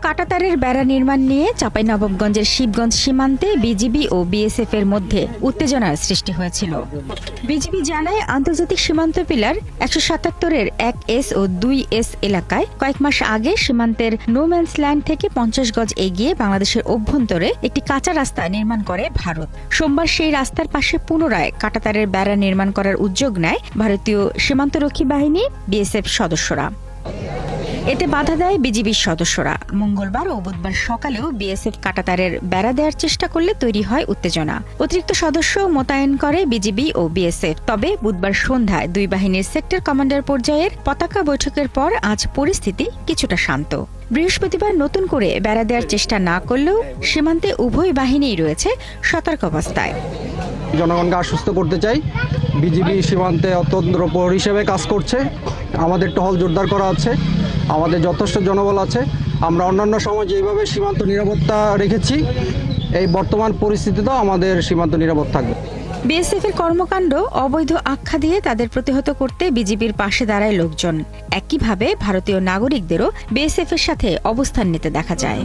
কাঁটাতারের বেড়া নির্মাণ নিয়ে চাঁপাইনবাবগঞ্জের শিবগঞ্জ সীমান্তে বিজিবি ও বিএসএফ এর মধ্যে উত্তেজনার সৃষ্টি হয়েছিল। বিজিবি জানায়, আন্তর্জাতিক সীমান্ত পিলার ১৭৭-এর ১S ও ২S এলাকায় কয়েক মাস আগে সীমান্তের নোম্যান্স ল্যান্ড থেকে ৫০ গজ এগিয়ে বাংলাদেশের অভ্যন্তরে একটি কাঁচা রাস্তা নির্মাণ করে ভারত। সোমবার সেই রাস্তার পাশে পুনরায় কাঁটাতারের বেড়া নির্মাণ করার উদ্যোগ নেয় ভারতীয় সীমান্তরক্ষী বাহিনী বিএসএফ সদস্যরা। এতে বাধা দেয় বিজিবির সদস্যরা। মঙ্গলবার ও বুধবার সকালেও বিএসএফ কাঁটাতারের বেড়া দেওয়ার চেষ্টা করলে তৈরি হয় উত্তেজনা। অতিরিক্ত সদস্য মোতায়েন করে বিজিবি ও বিএসএফ। তবে বুধবার সন্ধ্যায় দুই বাহিনীর সেক্টর কমান্ডার পর্যায়ের পতাকা বৈঠকের পর আজ পরিস্থিতি কিছুটা শান্ত। বৃহস্পতিবার নতুন করে বেড়া দেওয়ার চেষ্টা না করলেও সীমান্তে উভয় বাহিনীই রয়েছে সতর্ক অবস্থায়। জনগণকে আশ্বস্ত করতে চাই, বিজিবি সীমান্তে অত্যন্ত প্রহরী হিসেবে কাজ করছে। আমাদের টহল জোরদার করা আছে, আমাদের যথেষ্ট জনবল আছে। আমরা অন্যান্য সময় যেভাবে সীমান্ত নিরাপত্তা রেখেছি, এই বর্তমান পরিস্থিতিতেও আমাদের সীমান্ত নিরাপদ থাকবে। বিএসএফ এর কর্মকাণ্ড অবৈধ আখ্যা দিয়ে তাদের প্রতিহত করতে বিজিবির পাশে দাঁড়ায় লোকজন। একইভাবে ভারতীয় নাগরিকদেরও বিএসএফ এর সাথে অবস্থান নিতে দেখা যায়।